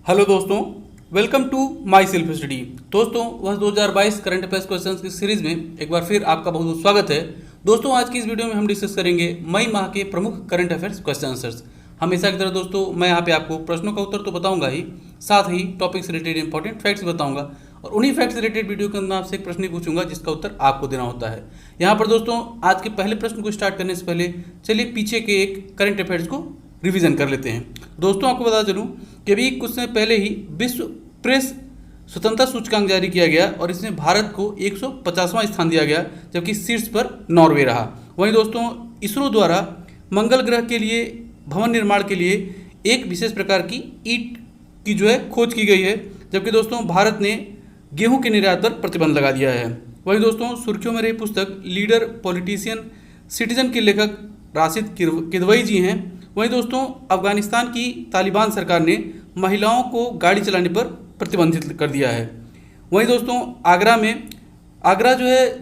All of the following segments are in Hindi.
हेलो दोस्तों, welcome to my self study. दोस्तों, वर्ष 2022 करंट अफेयर्स क्वेश्चंस की सीरीज में एक बार फिर आपका बहुत बहुत स्वागत है। दोस्तों, आज की इस वीडियो में हम डिस्कस करेंगे मई माह के प्रमुख करंट अफेयर्स क्वेश्चन आंसर्स। हमेशा की तरह दोस्तों, मैं यहाँ पे आपको प्रश्नों का उत्तर तो बताऊंगा ही, साथ ही टॉपिक से रिलेटेड इंपॉर्टेंट फैक्ट्स बताऊंगा और उन्हीं फैक्ट्स से रिलेटेड वीडियो के अंदर आपसे एक प्रश्न ही पूछूंगा जिसका उत्तर आपको देना होता है। यहाँ पर दोस्तों, आज के पहले प्रश्न को स्टार्ट करने से पहले चलिए पीछे के एक करंट अफेयर्स को रिवीजन कर लेते हैं। दोस्तों, आपको बता चलूं कि अभी कुछ समय पहले ही विश्व प्रेस स्वतंत्रता सूचकांक जारी किया गया और इसमें भारत को 150वां स्थान दिया गया, जबकि शीर्ष पर नॉर्वे रहा। वहीं दोस्तों, इसरो द्वारा मंगल ग्रह के लिए भवन निर्माण के लिए एक विशेष प्रकार की ईंट की खोज की गई है, जबकि दोस्तों भारत ने गेहूं के निर्यात पर प्रतिबंध लगा दिया है। वहीं दोस्तों, सुर्खियों में रही पुस्तक लीडर पॉलिटिशियन सिटीजन के लेखक राशिद किदवई जी हैं। वहीं दोस्तों, अफगानिस्तान की तालिबान सरकार ने महिलाओं को गाड़ी चलाने पर प्रतिबंधित कर दिया है। वहीं दोस्तों, आगरा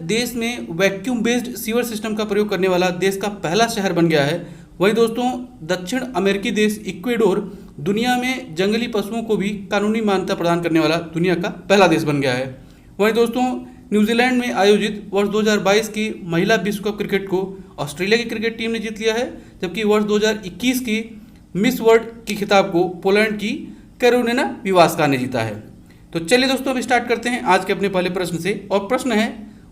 देश में वैक्यूम बेस्ड सीवर सिस्टम का प्रयोग करने वाला देश का पहला शहर बन गया है। वहीं दोस्तों, दक्षिण अमेरिकी देश इक्वेडोर दुनिया में जंगली पशुओं को भी कानूनी मान्यता प्रदान करने वाला दुनिया का पहला देश बन गया है। वहीं दोस्तों, न्यूजीलैंड में आयोजित वर्ष 2022 की महिला विश्व कप क्रिकेट को ऑस्ट्रेलिया की क्रिकेट टीम ने जीत लिया है, जबकि वर्ष 2021 की मिस वर्ल्ड की खिताब को पोलैंड की कैरोलिना प्लिस्कोवा ने जीता है। तो चलिए दोस्तों, अब स्टार्ट करते हैं आज के अपने पहले प्रश्न से। और प्रश्न है,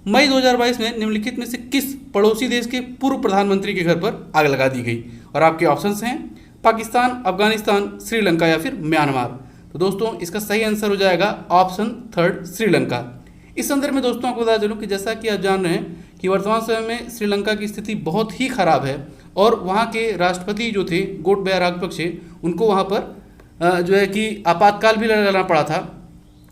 मई 2022 में निम्नलिखित में से किस पड़ोसी देश के पूर्व प्रधानमंत्री के घर पर आग लगा दी गई? और आपके ऑप्शंस हैं पाकिस्तान, अफगानिस्तान, श्रीलंका या फिर म्यांमार। तो दोस्तों, इसका सही आंसर हो जाएगा ऑप्शन थर्ड, श्रीलंका। इस संदर्भ में दोस्तों आपको बता चलूं कि जैसा कि आप जान रहे हैं कि वर्तमान समय में श्रीलंका की स्थिति बहुत ही खराब है और वहाँ के राष्ट्रपति जो थे गोटबाया राजपक्षे, उनको वहाँ पर आपातकाल भी लगाना पड़ा था।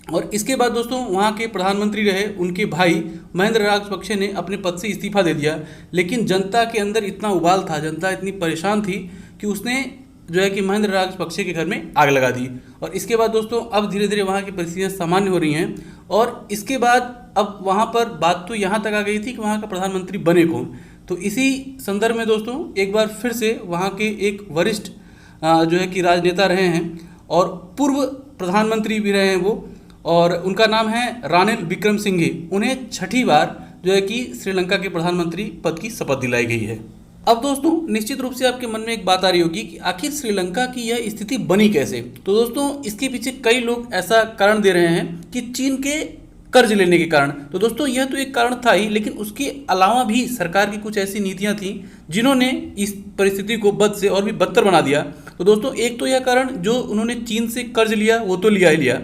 और इसके बाद दोस्तों, वहाँ के प्रधानमंत्री रहे उनके भाई महेंद्र राजपक्षे ने अपने पद से इस्तीफा दे दिया। लेकिन जनता के अंदर इतना उबाल था, जनता इतनी परेशान थी कि उसने महेंद्र राजपक्षे के घर में आग लगा दी। और इसके बाद दोस्तों, अब धीरे धीरे वहाँ की परिस्थितियाँ सामान्य हो रही हैं। और इसके बाद अब वहाँ पर बात तो यहाँ तक आ गई थी कि वहाँ का प्रधानमंत्री बने कौन। तो इसी संदर्भ में दोस्तों, एक बार फिर से वहाँ के एक वरिष्ठ राजनेता रहे हैं और पूर्व प्रधानमंत्री भी रहे हैं वो, और उनका नाम है रानिल विक्रमसिंघे। उन्हें छठी बार श्रीलंका के प्रधानमंत्री पद की शपथ दिलाई गई है। अब दोस्तों, निश्चित रूप से आपके मन में एक बात आ रही होगी कि आखिर श्रीलंका की यह स्थिति बनी कैसे। तो दोस्तों, इसके पीछे कई लोग ऐसा कारण दे रहे हैं कि चीन के कर्ज लेने के कारण। तो दोस्तों, यह तो एक कारण था ही, लेकिन उसके अलावा भी सरकार की कुछ ऐसी नीतियां थीं जिन्होंने इस परिस्थिति को बद से और भी बदतर बना दिया। तो दोस्तों, एक तो यह कारण जो उन्होंने चीन से कर्ज लिया वो तो लिया ही लिया।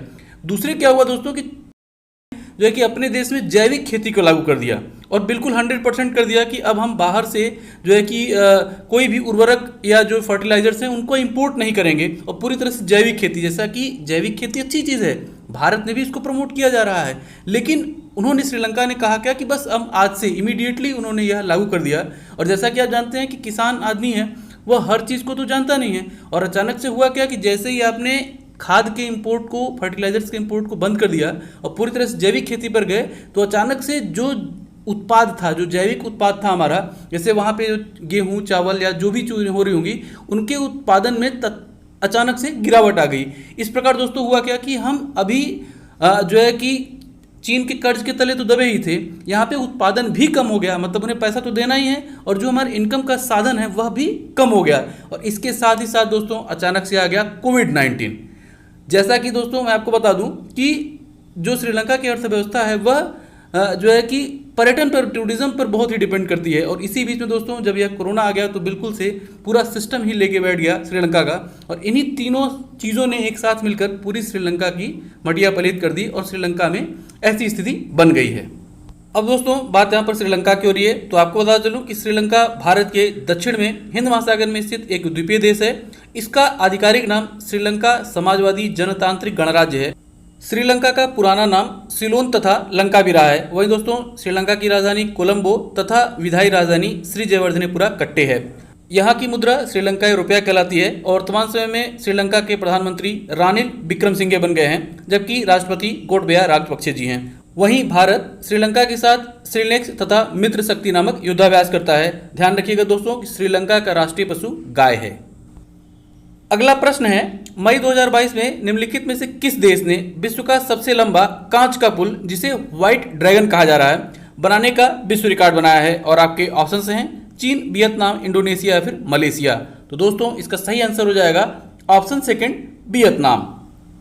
दूसरे क्या हुआ दोस्तों कि अपने देश में जैविक खेती को लागू कर दिया और बिल्कुल 100% कर दिया कि अब हम बाहर से कोई भी उर्वरक या जो फर्टिलाइजर्स हैं उनको इंपोर्ट नहीं करेंगे और पूरी तरह से जैविक खेती, जैसा कि जैविक खेती अच्छी चीज़ है, भारत ने भी इसको प्रमोट किया जा रहा है। लेकिन उन्होंने, श्रीलंका ने कहा क्या कि बस हम आज से इमीडिएटली उन्होंने यह लागू कर दिया। और जैसा कि आप जानते हैं कि किसान आदमी है वह हर चीज़ को तो जानता नहीं है, और अचानक से हुआ क्या कि जैसे ही आपने खाद के इंपोर्ट को, फर्टिलाइजर्स के इंपोर्ट को बंद कर दिया और पूरी तरह से जैविक खेती पर गए, तो अचानक से जो उत्पाद था, जो जैविक उत्पाद था हमारा, जैसे वहाँ पे गेहूँ, चावल या जो भी चीज़ें हो रही होंगी, उनके उत्पादन में अचानक से गिरावट आ गई। इस प्रकार दोस्तों हुआ क्या कि हम अभी चीन के कर्ज के तले तो दबे ही थे, यहाँ पे उत्पादन भी कम हो गया, मतलब उन्हें पैसा तो देना ही है और जो हमारे इनकम का साधन है वह भी कम हो गया। और इसके साथ ही साथ दोस्तों, अचानक से आ गया कोविड-19। जैसा कि दोस्तों मैं आपको बता दूं कि जो श्रीलंका की अर्थव्यवस्था है वह पर्यटन पर, टूरिज्म पर बहुत ही डिपेंड करती है। और इसी बीच में दोस्तों, जब यह कोरोना आ गया तो बिल्कुल से पूरा सिस्टम ही लेके बैठ गया श्रीलंका का, और इन्हीं तीनों चीज़ों ने एक साथ मिलकर पूरी श्रीलंका की मटिया पलीत कर दी और श्रीलंका में ऐसी स्थिति बन गई है। अब दोस्तों, बात यहाँ पर श्रीलंका की हो रही है, तो आपको बता चलूँ कि श्रीलंका भारत के दक्षिण में हिंद महासागर में स्थित एक द्वीपीय देश है। इसका आधिकारिक नाम श्रीलंका समाजवादी जनतांत्रिक गणराज्य है। श्रीलंका का पुराना नाम सिलोन तथा लंका भी रहा है। वहीं दोस्तों, श्रीलंका की राजधानी कोलंबो तथा विधायी राजधानी श्री जयवर्धनेपुरा कट्टे है। यहाँ की मुद्रा श्रीलंकाई रुपया कहलाती है और वर्तमान समय में श्रीलंका के प्रधानमंत्री रानिल विक्रमसिंघे बन गए हैं, जबकि राष्ट्रपति गोटबाया राजपक्षे जी हैं। वहीं भारत श्रीलंका के साथ श्रीलेक्स तथा मित्र शक्ति नामक युद्धाभ्यास करता है। ध्यान रखिएगा दोस्तों कि श्रीलंका का राष्ट्रीय पशु गाय है। अगला प्रश्न है, मई 2022 में निम्नलिखित में से किस देश ने विश्व का सबसे लंबा कांच का पुल, जिसे व्हाइट ड्रैगन कहा जा रहा है, बनाने का विश्व रिकॉर्ड बनाया है? और आपके ऑप्शन हैं चीन, वियतनाम, इंडोनेशिया या फिर मलेशिया। तो दोस्तों इसका सही आंसर हो जाएगा ऑप्शन सेकंड, वियतनाम।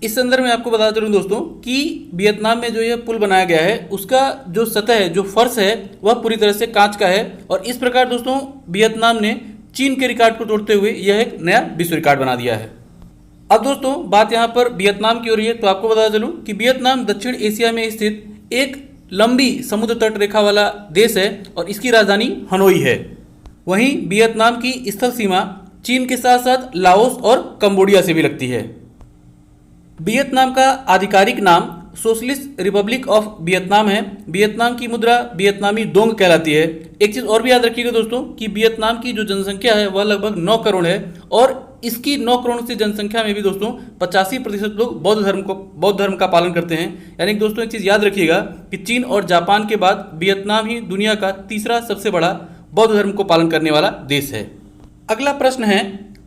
इस संदर्भ में आपको बता दूं दोस्तों कि वियतनाम में जो यह पुल बनाया गया है उसका जो सतह है, जो फर्श है, वह पूरी तरह से कांच का है। और इस प्रकार दोस्तों वियतनाम ने चीन के रिकॉर्ड को तोड़ते हुए यह एक नया विश्व रिकॉर्ड बना दिया है। अब दोस्तों बात यहाँ पर वियतनाम की हो रही है, तो आपको बता चलूं कि वियतनाम दक्षिण एशिया में स्थित एक लंबी समुद्र तट रेखा वाला देश है और इसकी राजधानी हनोई है। वहीं वियतनाम की स्थल सीमा चीन के साथ साथ लाओस और कंबोडिया से भी लगती है। वियतनाम का आधिकारिक नाम सोशलिस्ट रिपब्लिक ऑफ वियतनाम है। वियतनाम की मुद्रा वियतनामी दोंग कहलाती है। एक चीज़ और भी याद रखिएगा दोस्तों कि वियतनाम की जो जनसंख्या है वह लगभग 9 करोड़ है और इसकी 9 करोड़ से जनसंख्या में भी दोस्तों 85% लोग बौद्ध धर्म का पालन करते हैं। यानी कि दोस्तों एक चीज़ याद रखिएगा कि चीन और जापान के बाद वियतनाम ही दुनिया का तीसरा सबसे बड़ा बौद्ध धर्म को पालन करने वाला देश है। अगला प्रश्न है,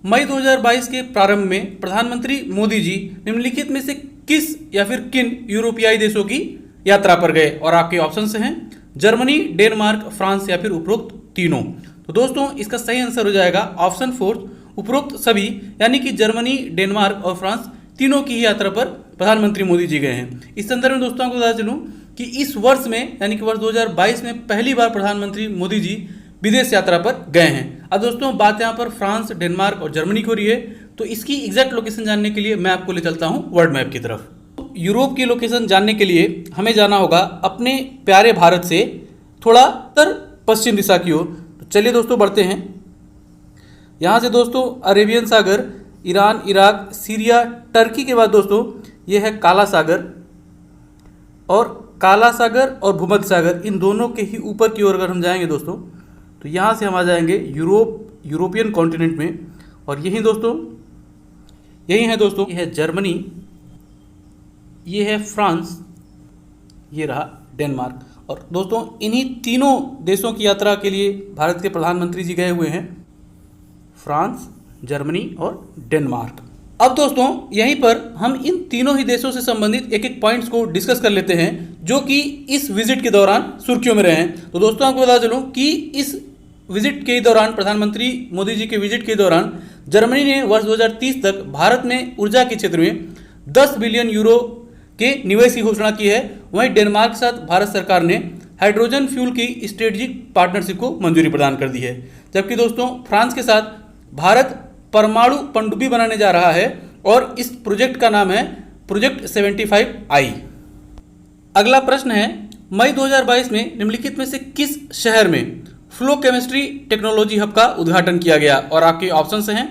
मई 2022 के प्रारंभ में प्रधानमंत्री मोदी जी निम्नलिखित में से किस या फिर किन यूरोपीय देशों की यात्रा पर गए? और आपके ऑप्शन हैं जर्मनी, डेनमार्क, फ्रांस या फिर उपरोक्त तीनों। तो दोस्तों इसका सही आंसर हो जाएगा ऑप्शन फोर्थ, उपरोक्त सभी, यानी कि जर्मनी, डेनमार्क और फ्रांस तीनों की ही यात्रा पर प्रधानमंत्री मोदी जी गए हैं। इस संदर्भ में दोस्तों आपको बता चलूं कि इस वर्ष में यानी कि वर्ष 2022 में पहली बार प्रधानमंत्री मोदी जी विदेश यात्रा पर गए हैं। अब दोस्तों बात यहाँ पर फ्रांस, डेनमार्क और जर्मनी की हो रही है, तो इसकी एग्जैक्ट लोकेशन जानने के लिए मैं आपको ले चलता हूँ वर्ल्ड मैप की तरफ। यूरोप की लोकेशन जानने के लिए हमें जाना होगा अपने प्यारे भारत से थोड़ा उत्तर पश्चिम दिशा की ओर। तो चलिए दोस्तों बढ़ते हैं। यहाँ से दोस्तों अरेबियन सागर, ईरान, इराक, सीरिया, टर्की के बाद दोस्तों ये है काला सागर, और काला सागर और भूमध्य सागर इन दोनों के ही ऊपर की ओर अगर हम जाएंगे दोस्तों तो यहाँ से हम आ जाएंगे यूरोपियन कॉन्टिनेंट में। और यही दोस्तों यही है दोस्तों, ये है जर्मनी, ये है फ्रांस, ये रहा डेनमार्क। और दोस्तों इन्हीं तीनों देशों की यात्रा के लिए भारत के प्रधानमंत्री जी गए हुए हैं, फ्रांस, जर्मनी और डेनमार्क। अब दोस्तों यहीं पर हम इन तीनों ही देशों से संबंधित एक एक पॉइंट्स को डिस्कस कर लेते हैं जो कि इस विजिट के दौरान सुर्खियों में रहे हैं। तो दोस्तों आपको बता चलूं कि इस विजिट के दौरान, प्रधानमंत्री मोदी जी के विजिट के दौरान, जर्मनी ने वर्ष 2030 तक भारत में ऊर्जा के क्षेत्र में 10 बिलियन यूरो के निवेश की घोषणा की है। वहीं डेनमार्क के साथ भारत सरकार ने हाइड्रोजन फ्यूल की स्ट्रेटेजिक पार्टनरशिप को मंजूरी प्रदान कर दी है। जबकि दोस्तों फ्रांस के साथ भारत परमाणु पनडुब्बी बनाने जा रहा है और इस प्रोजेक्ट का नाम है प्रोजेक्ट 75I। अगला प्रश्न है, मई 2022 में निम्नलिखित में से किस शहर में फ्लो केमिस्ट्री टेक्नोलॉजी हब का उद्घाटन किया गया? और आपके ऑप्शन हैं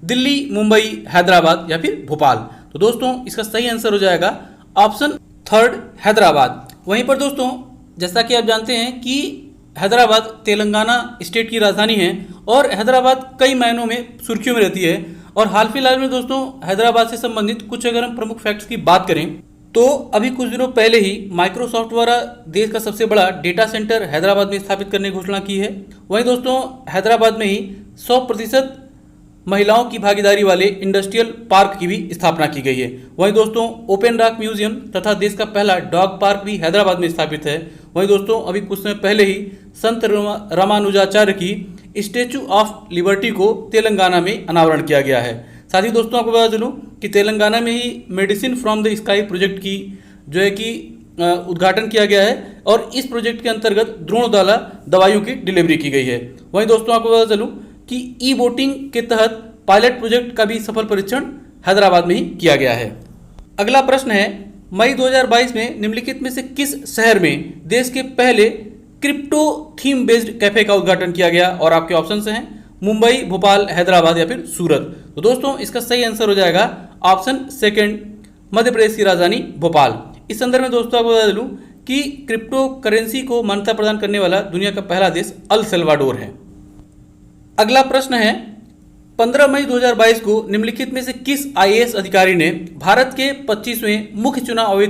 दिल्ली, मुंबई, हैदराबाद या फिर भोपाल। तो दोस्तों इसका सही आंसर हो जाएगा ऑप्शन थर्ड, हैदराबाद। वहीं पर दोस्तों जैसा कि आप जानते हैं कि हैदराबाद तेलंगाना स्टेट की राजधानी है और हैदराबाद कई मायनों में सुर्खियों में रहती है। और हाल फिलहाल में दोस्तों हैदराबाद से संबंधित कुछ अगर हम प्रमुख फैक्ट्स की बात करें तो अभी कुछ दिनों पहले ही माइक्रोसॉफ्ट द्वारा देश का सबसे बड़ा डेटा सेंटर हैदराबाद में स्थापित करने की घोषणा की है। वहीं दोस्तों हैदराबाद में ही 100% महिलाओं की भागीदारी वाले इंडस्ट्रियल पार्क की भी स्थापना की गई है। वहीं दोस्तों ओपन रॉक म्यूजियम तथा देश का पहला डॉग पार्क भी हैदराबाद में स्थापित है। वहीं दोस्तों अभी कुछ समय पहले ही संत रामानुजाचार्य की स्टैचू ऑफ लिबर्टी को तेलंगाना में अनावरण किया गया है। साथ ही दोस्तों आपको बता चलूं कि तेलंगाना में ही medicine from the sky project की जो है कि उद्घाटन किया गया है और इस प्रोजेक्ट के अंतर्गत द्रोणदाला दवाइयों की डिलीवरी की गई है। वहीं दोस्तों आपको बता चलूं कि ई वोटिंग के तहत पायलट प्रोजेक्ट का भी सफल परीक्षण हैदराबाद में ही किया गया है। अगला प्रश्न है, मई 2022 में निम्नलिखित में से किस शहर में देश के पहले क्रिप्टो थीम बेस्ड कैफे का उद्घाटन किया गया? और आपके ऑप्शन हैं मुंबई, भोपाल, हैदराबाद या फिर सूरत। तो दोस्तों इसका सही आंसर हो जाएगा ऑप्शन सेकंड, मध्य प्रदेश की राजधानी भोपाल। इस संदर्भ में दोस्तों आपको बता दूं कि क्रिप्टो करेंसी को मान्यता प्रदान करने वाला दुनिया का पहला देश अल सल्वाडोर है। अगला प्रश्न है, 15 मई 2022 को निम्नलिखित में से किस आईएएस अधिकारी ने भारत के 25वें मुख्य चुनाव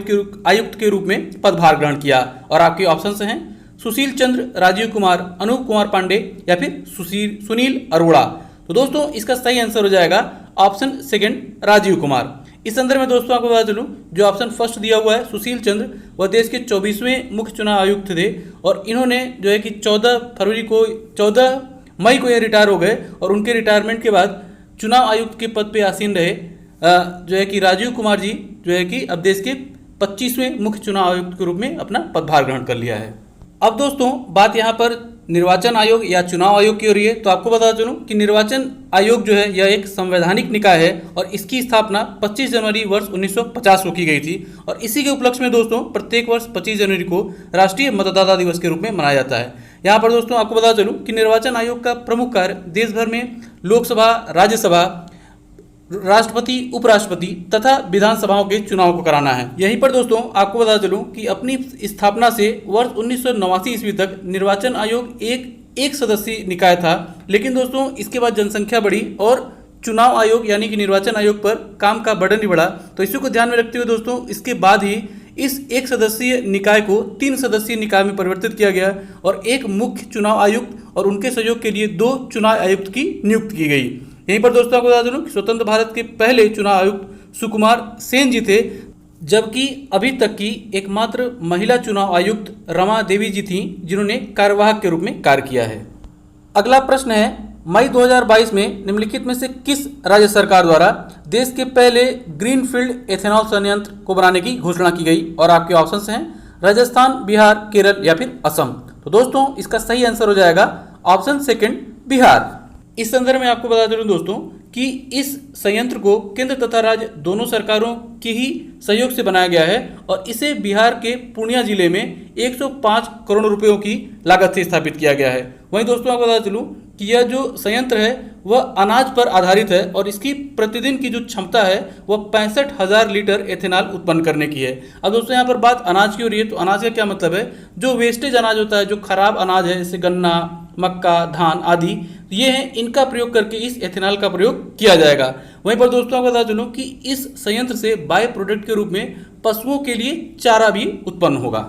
आयुक्त के रूप में पदभार ग्रहण किया? और आपके ऑप्शन हैं सुशील चंद्र, राजीव कुमार, अनूप कुमार पांडे या फिर सुनील अरोड़ा। तो दोस्तों इसका सही आंसर हो जाएगा ऑप्शन सेकंड राजीव कुमार। इस संदर्भ में दोस्तों आपको बता चलूं, जो ऑप्शन फर्स्ट दिया हुआ है सुशील चंद्र, वह देश के 24वें मुख्य चुनाव आयुक्त थे और इन्होंने जो है कि 14 मई को ये रिटायर हो गए और उनके रिटायरमेंट के बाद चुनाव आयुक्त के पद पे आसीन रहे जो है कि राजीव कुमार जी जो है कि अब देश के 25वें मुख्य चुनाव आयुक्त के रूप में अपना पदभार ग्रहण कर लिया है। अब दोस्तों बात यहाँ पर निर्वाचन आयोग या चुनाव आयोग की हो रही है, तो आपको बता चलूं कि निर्वाचन आयोग जो है यह एक संवैधानिक निकाय है और इसकी स्थापना 25 जनवरी वर्ष 1950 को की गई थी और इसी के उपलक्ष्य में दोस्तों प्रत्येक वर्ष 25 जनवरी को राष्ट्रीय मतदाता दिवस के रूप में मनाया जाता है। यहाँ पर दोस्तों आपको बता चलूं कि निर्वाचन आयोग का प्रमुख कार्य देश भर में लोकसभा, राज्यसभा, राष्ट्रपति, उपराष्ट्रपति तथा विधानसभाओं के चुनाव को कराना है। यहीं पर दोस्तों आपको बता चलूं कि अपनी स्थापना से वर्ष 1989 ईस्वी तक निर्वाचन आयोग एक सदस्यीय निकाय था, लेकिन दोस्तों इसके बाद जनसंख्या बढ़ी और चुनाव आयोग यानी कि निर्वाचन आयोग पर काम का बर्डन भी बढ़ा। तो इसी को ध्यान में रखते हुए दोस्तों इसके बाद ही इस एक सदस्यीय निकाय को 3 सदस्यीय निकाय में परिवर्तित किया गया और एक मुख्य चुनाव आयुक्त और उनके सहयोग के लिए 2 चुनाव आयुक्त की नियुक्ति की गई। यहीं पर दोस्तों आपको बता दूं कि स्वतंत्र भारत के पहले चुनाव आयुक्त सुकुमार सेन जी थे, जबकि अभी तक की एकमात्र महिला चुनाव आयुक्त रमा देवी जी थीं जिन्होंने कार्यवाहक के रूप में कार्य किया है। अगला प्रश्न है, मई 2022 में निम्नलिखित में से किस राज्य सरकार द्वारा देश के पहले ग्रीनफील्ड एथेनॉल संयंत्र को बनाने की घोषणा की गई? और आपके ऑप्शंस हैं राजस्थान, बिहार, केरल या फिर असम। तो दोस्तों इसका सही आंसर हो जाएगा ऑप्शन सेकंड बिहार। इस संदर्भ में आपको बता दूं दोस्तों कि इस संयंत्र को केंद्र तथा राज्य दोनों सरकारों के ही सहयोग से बनाया गया है और इसे बिहार के पूर्णिया जिले में 105 करोड़ रुपयों की लागत से स्थापित किया गया है। वहीं दोस्तों आपको बता चलूं कि यह जो संयंत्र है वह अनाज पर आधारित है और इसकी प्रतिदिन की जो क्षमता है वह 65,000 लीटर एथेनॉल उत्पन्न करने की है। अब दोस्तों यहाँ पर बात अनाज की हो रही है, तो अनाज का क्या मतलब है? जो वेस्टेज अनाज होता है, जो खराब अनाज है जैसे गन्ना, मक्का, धान आदि, ये हैं, इनका प्रयोग करके इस एथेनॉल का प्रयोग किया जाएगा। वहीं पर दोस्तों आपको बता चलूं कि इस संयंत्र से बाय प्रोडक्ट के रूप में पशुओं के लिए चारा भी उत्पन्न होगा।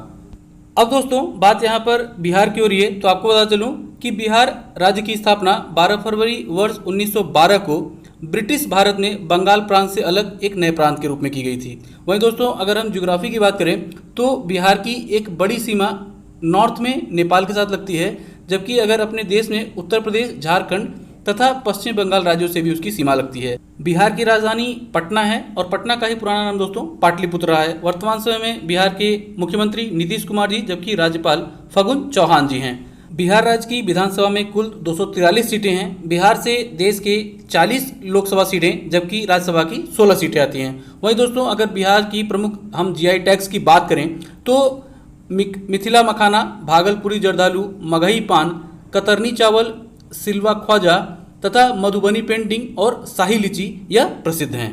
अब दोस्तों बात यहाँ पर बिहार की हो रही है, तो आपको बता चलूं कि बिहार राज्य की स्थापना 12 फरवरी वर्ष 1912 को ब्रिटिश भारत में बंगाल प्रांत से अलग एक नए प्रांत के रूप में की गई थी। वहीं दोस्तों अगर हम ज्योग्राफी की बात करें तो बिहार की एक बड़ी सीमा नॉर्थ में नेपाल के साथ लगती है, जबकि अगर अपने देश में उत्तर प्रदेश, झारखंड तथा पश्चिम बंगाल राज्यों से भी उसकी सीमा लगती है। बिहार की राजधानी पटना है और पटना का ही पुराना नाम दोस्तों पाटलिपुत्र रहा है। वर्तमान समय में बिहार के मुख्यमंत्री नीतीश कुमार जी, जबकि राज्यपाल फगुन चौहान जी हैं। बिहार राज्य की विधानसभा में कुल 243 सीटें हैं। बिहार से देश के 40 लोकसभा सीटें जबकि राज्यसभा की 16 सीटें आती हैं। वहीं दोस्तों अगर बिहार की प्रमुख हम जीआई टैग्स की बात करें तो मिथिला मखाना, भागलपुरी जर्दालू, मगही पान, कतरनी चावल, सिल्वा ख्वाजा तथा मधुबनी पेंटिंग और शाही लीची यह प्रसिद्ध हैं।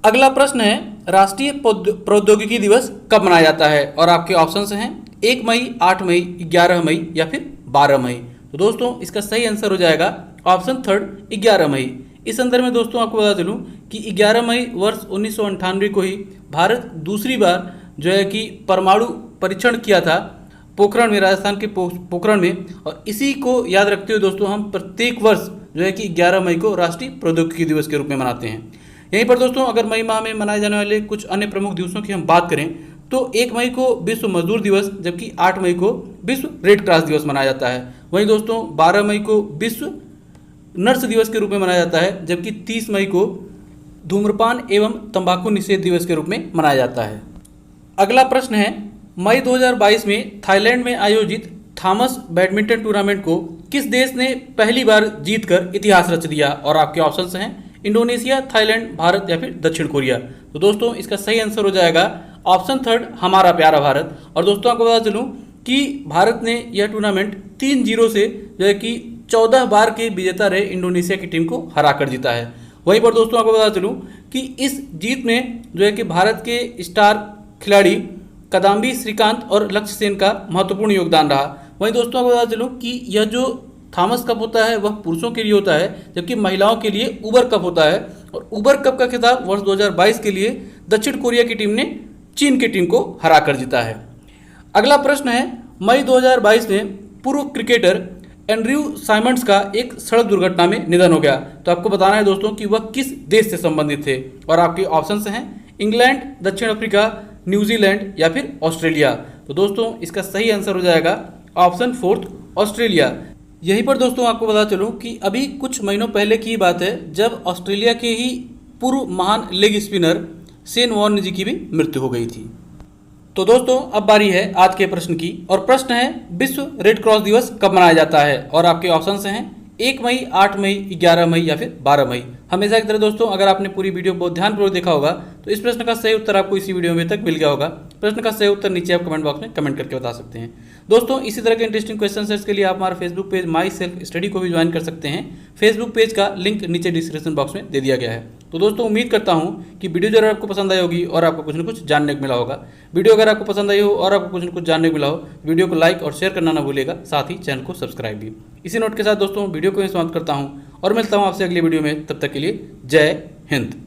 अगला प्रश्न है, राष्ट्रीय प्रौद्योगिकी दिवस कब मनाया जाता है? और आपके ऑप्शंस हैं 1 मई, 8 मई, 11 मई या फिर 12 मई। तो दोस्तों इसका सही आंसर हो जाएगा ऑप्शन थर्ड 11 मई। इस संदर्भ में दोस्तों आपको बता चलूं कि 11 मई वर्ष 1998 को ही भारत दूसरी बार जो है कि परमाणु परीक्षण किया था पोखरण में, राजस्थान के पोखरण में, और इसी को याद रखते हुए दोस्तों हम प्रत्येक वर्ष जो है कि 11 मई को राष्ट्रीय प्रौद्योगिकी दिवस के रूप में मनाते हैं। यहीं पर दोस्तों अगर मई माह में मनाए जाने वाले कुछ अन्य प्रमुख दिवसों की हम बात करें तो 1 मई को विश्व मजदूर दिवस, जबकि 8 मई को विश्व रेड क्रॉस दिवस मनाया जाता है। वहीं दोस्तों 12 मई को विश्व नर्स दिवस के रूप में मनाया जाता है, जबकि 30 मई को धूम्रपान एवं तंबाकू निषेध दिवस के रूप में मनाया जाता है। अगला प्रश्न है, मई 2022 में थाईलैंड में आयोजित थॉमस बैडमिंटन टूर्नामेंट को किस देश ने पहली बार जीतकर इतिहास रच दिया? और आपके ऑप्शंस हैं इंडोनेशिया, थाईलैंड, भारत या फिर दक्षिण कोरिया। तो दोस्तों इसका सही आंसर हो जाएगा ऑप्शन थर्ड हमारा प्यारा भारत। और दोस्तों आपको बता चलूं कि भारत ने यह टूर्नामेंट 3-0 से जो है कि 14 बार के विजेता रहे इंडोनेशिया की टीम को हराकर जीता है। वहीं पर दोस्तों आपको बता चलूं कि इस जीत में जो है कि भारत के स्टार खिलाड़ी कदाम्बी श्रीकांत और लक्ष्य सेन का महत्वपूर्ण योगदान रहा। वहीं दोस्तों आपको बता चलूं कि यह जो थॉमस कप होता है वह पुरुषों के लिए होता है, जबकि महिलाओं के लिए उबर कप होता है। और उबर कप का खिताब वर्ष 2022 के लिए दक्षिण कोरिया की टीम ने चीन की टीम को हराकर जीता है। अगला प्रश्न है, मई 2022 में पूर्व क्रिकेटर एंड्रयू साइमंड्स का एक सड़क दुर्घटना में निधन हो गया। तो आपको बताना है दोस्तों कि वह किस देश से संबंधित थे, और आपके ऑप्शंस हैं इंग्लैंड, दक्षिण अफ्रीका, न्यूजीलैंड या फिर ऑस्ट्रेलिया। तो दोस्तों इसका सही आंसर हो जाएगा ऑप्शन 4 ऑस्ट्रेलिया। यहीं पर दोस्तों आपको बता चलूं कि अभी कुछ महीनों पहले की बात है जब ऑस्ट्रेलिया के ही पूर्व महान लेग स्पिनर शेन वॉर्न जी की भी मृत्यु हो गई थी। तो दोस्तों अब बारी है आज के प्रश्न की, और प्रश्न है विश्व रेड क्रॉस दिवस कब मनाया जाता है, और आपके ऑप्शंस हैं 1 मई, 8 मई, 11 मई या फिर 12 मई। हमेशा की तरह दोस्तों अगर आपने पूरी वीडियो को ध्यानपूर्वक देखा होगा तो इस प्रश्न का सही उत्तर आपको इसी वीडियो में तक मिल गया होगा। प्रश्न का सही उत्तर नीचे आप कमेंट बॉक्स में कमेंट करके बता सकते हैं। दोस्तों इसी तरह के इंटरेस्टिंग क्वेश्चन सेट्स के लिए आप हमारे फेसबुक पेज माई सेल्फ स्टडी को भी ज्वाइन कर सकते हैं। फेसबुक पेज का लिंक नीचे डिस्क्रिप्शन बॉक्स में दे दिया गया है। तो दोस्तों उम्मीद करता हूँ कि वीडियो जरूर आपको पसंद आई होगी और आपको कुछ न कुछ जानने को मिला होगा। वीडियो अगर आपको पसंद आई हो और आपको कुछ न कुछ जानने को मिला हो, वीडियो को लाइक और शेयर करना ना भूलिएगा, साथ ही चैनल को सब्सक्राइब भी। इसी नोट के साथ दोस्तों वीडियो को समाप्त करता हूँ और मिलता हूँ आपसे अगली वीडियो में। तब तक के लिए जय हिंद।